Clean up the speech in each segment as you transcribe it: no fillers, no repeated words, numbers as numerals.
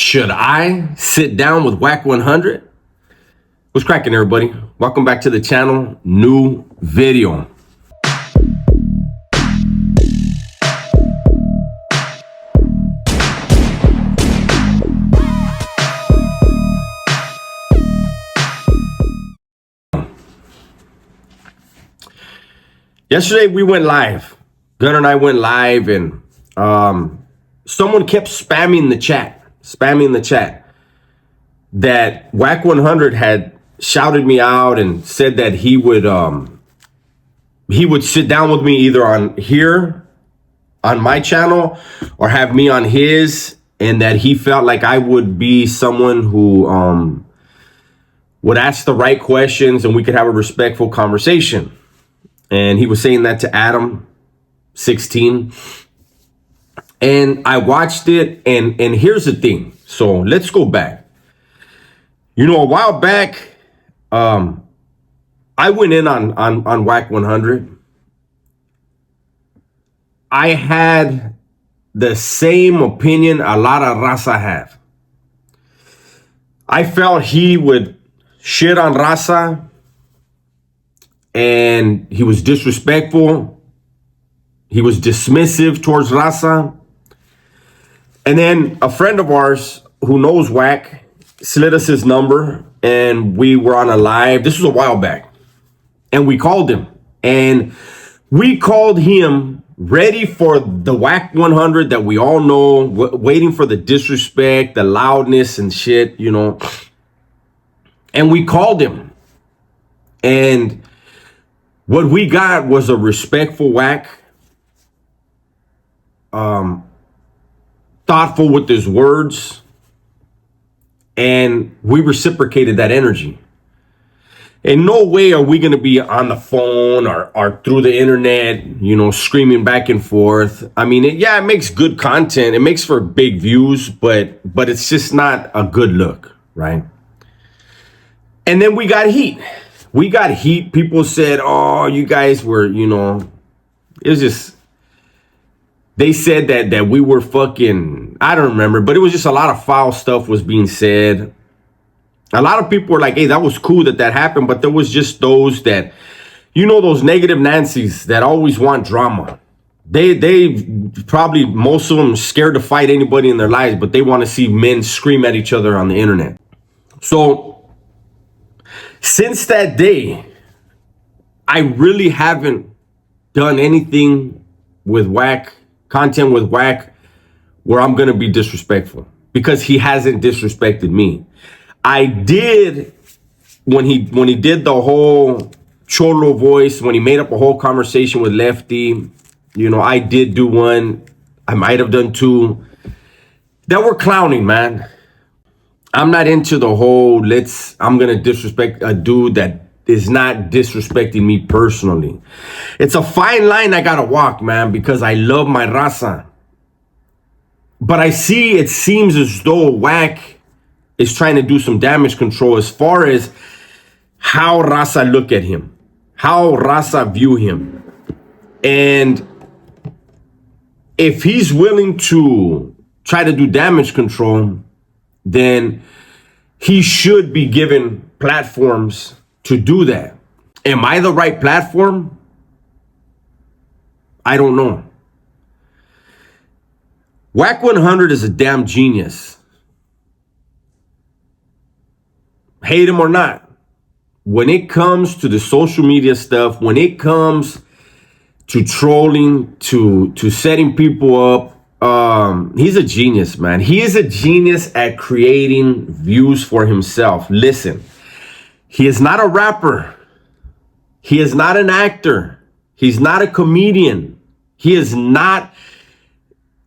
Should I sit down with Wack100? What's cracking, everybody? Welcome back to the channel. New video. Yesterday we went live. Gunner and I went live, and someone kept spamming the chat that Wack100 had shouted me out and said that he would sit down with me either on here on my channel or have me on his, and that he felt like I would be someone who would ask the right questions and we could have a respectful conversation. And he was saying that to Adam 16. And I watched it, and here's the thing. So let's go back. You know, a while back, I went in on Wack100. I had the same opinion a lot of raza have. I felt he would shit on raza, and he was disrespectful. He was dismissive towards raza. And then a friend of ours who knows Wack slid us his number, and we were on a live. This was a while back. And we called him. And we called him ready for the Wack100 that we all know, waiting for the disrespect, the loudness and shit, you know. And we called him. And what we got was a respectful Wack, thoughtful with his words, and we reciprocated that energy. In no way are we going to be on the phone or through the internet, you know, screaming back and forth. I mean, it makes good content. It makes for big views, but it's just not a good look, right? And then we got heat. People said, oh, you guys were, you know, it was just, they said that we were fucking, I don't remember, but it was just a lot of foul stuff was being said. A lot of people were like, hey, that was cool that happened, but there was just those that, you know, those negative Nancys that always want drama. They probably, most of them scared to fight anybody in their lives, but they want to see men scream at each other on the internet. So since that day, I really haven't done anything with Wack, content with Wack, where I'm going to be disrespectful, because he hasn't disrespected me. I did when he did the whole Cholo voice, when he made up a whole conversation with Lefty, you know, I did do one. I might have done two that were clowning, man. I'm not into the whole I'm going to disrespect a dude that is not disrespecting me personally. It's a fine line I got to walk, man, because I love my raza. But it seems as though Wack is trying to do some damage control as far as how raza look at him, how raza view him. And if he's willing to try to do damage control, then he should be given platforms to do that. Am I the right platform? I don't know. Wack100 is a damn genius. Hate him or not. When it comes to the social media stuff, when it comes to trolling, to setting people up, he's a genius, man. He is a genius at creating views for himself. Listen, he is not a rapper. He is not an actor. He's not a comedian. He is not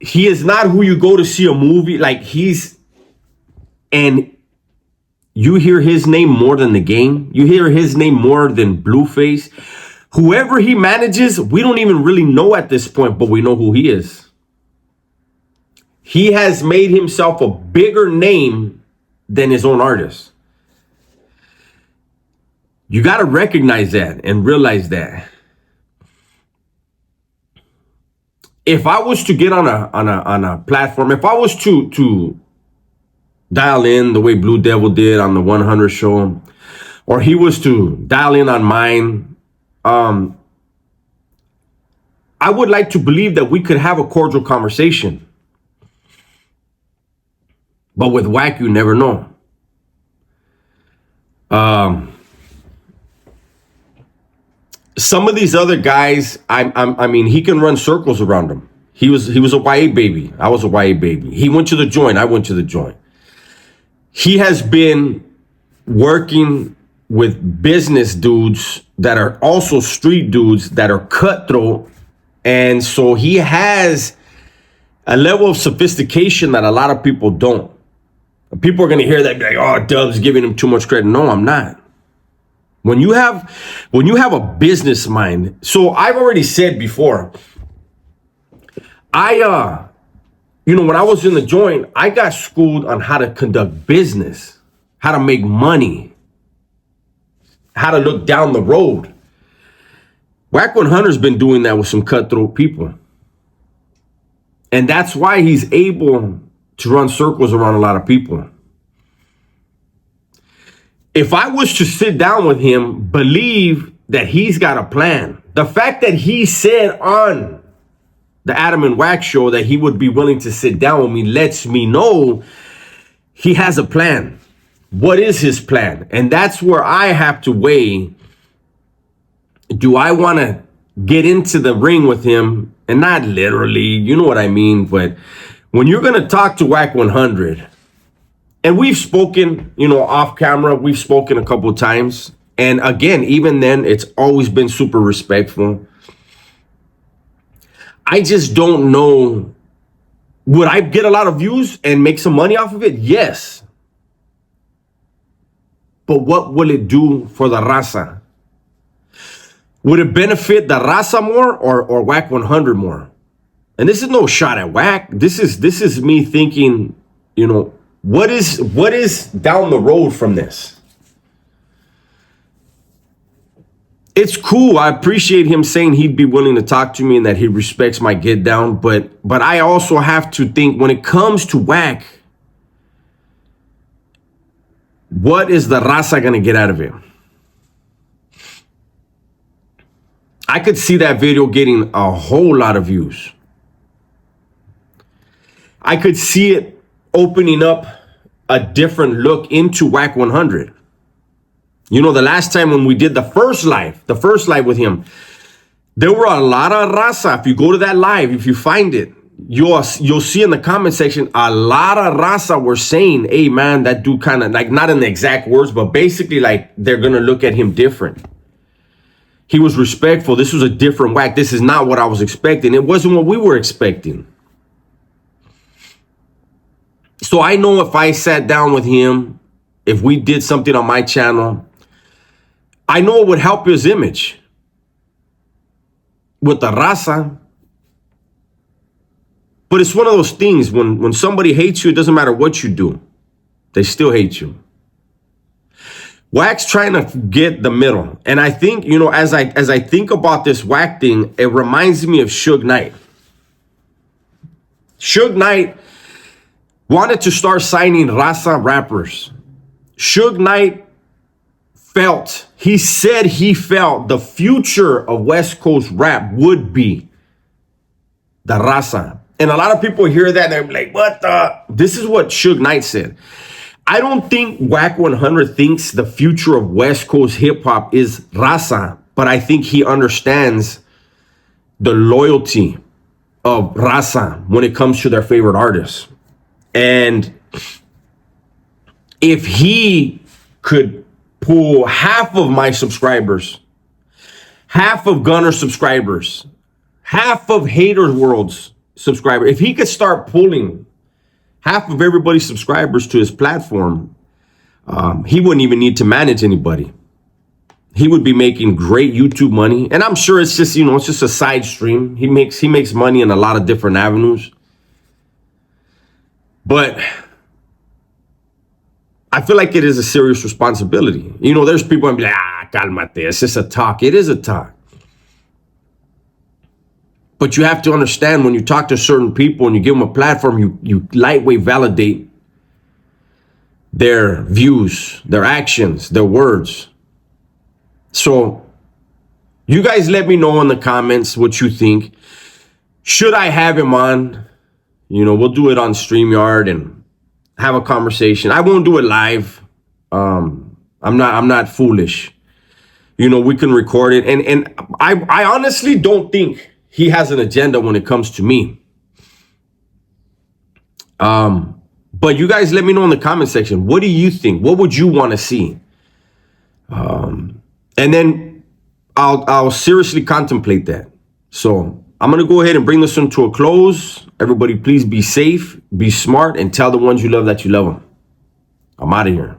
who you go to see a movie. Like, and you hear his name more than the game. You hear his name more than Blueface. Whoever he manages, we don't even really know at this point, but we know who he is. He has made himself a bigger name than his own artist. You got to recognize that and realize that. If I was to get on a platform, if I was to dial in the way Blue Devil did on the 100 show, or he was to dial in on mine, I would like to believe that we could have a cordial conversation. But with Wack, you never know. Some of these other guys, I mean, he can run circles around them. He was a YA baby. I was a YA baby. He went to the joint. I went to the joint. He has been working with business dudes that are also street dudes that are cutthroat. And so he has a level of sophistication that a lot of people don't. People are going to hear that and be like, oh, Dub's giving him too much credit. No, I'm not. When you have a business mind, so I've already said before, when I was in the joint, I got schooled on how to conduct business, how to make money, how to look down the road. Wack100's been doing that with some cutthroat people. And that's why he's able to run circles around a lot of people. If I was to sit down with him, believe that he's got a plan. The fact that he said on the Adam and Wack show that he would be willing to sit down with me lets me know he has a plan. What is his plan? And that's where I have to weigh, do I want to get into the ring with him? And not literally, you know what I mean? But when you're going to talk to Wack100, and we've spoken, off camera, we've spoken a couple of times. And again, even then, it's always been super respectful. I just don't know. Would I get a lot of views and make some money off of it? Yes. But what will it do for the raza? Would it benefit the raza more or Wack100 more? And this is no shot at Wack. This is me thinking, what is down the road from this? It's cool. I appreciate him saying he'd be willing to talk to me and that he respects my get down. But I also have to think when it comes to Wack, what is the raza going to get out of it? I could see that video getting a whole lot of views. I could see it opening up a different look into Wack100. The last time when we did the first live with him, there were a lot of raza. If you go to that live, if you find it, you'll see in the comment section, a lot of raza were saying, hey man, that dude kind of like, not in the exact words, but basically like they're going to look at him different. He was respectful. This was a different Wack. This is not what I was expecting. It wasn't what we were expecting. So I know if I sat down with him, if we did something on my channel, I know it would help his image with the raza. But it's one of those things, when somebody hates you, it doesn't matter what you do. They still hate you. Wack's trying to get the middle. And I think, as I think about this Wack thing, it reminds me of Suge Knight. Suge Knight wanted to start signing raza rappers. Suge Knight he felt the future of West Coast rap would be the raza. And a lot of people hear that and they're like, what the? This is what Suge Knight said. I don't think Wack100 thinks the future of West Coast hip hop is raza, but I think he understands the loyalty of raza when it comes to their favorite artists. And if he could pull half of my subscribers, half of Gunner subscribers, half of Haters World's subscribers, if he could start pulling half of everybody's subscribers to his platform, he wouldn't even need to manage anybody. He would be making great YouTube money. And I'm sure it's just, it's just a side stream. He makes money in a lot of different avenues. But I feel like it is a serious responsibility. There's people who be like, calmate, it's just a talk. It is a talk. But you have to understand when you talk to certain people and you give them a platform, you lightweight validate their views, their actions, their words. So you guys let me know in the comments what you think. Should I have him on? You know, we'll do it on StreamYard and have a conversation. I won't do it live. I'm not foolish. You know, we can record it. And I honestly don't think he has an agenda when it comes to me. But you guys let me know in the comment section. What do you think? What would you want to see? And then I'll seriously contemplate that. So I'm going to go ahead and bring this one to a close. Everybody, please be safe, be smart, and tell the ones you love that you love them. I'm out of here.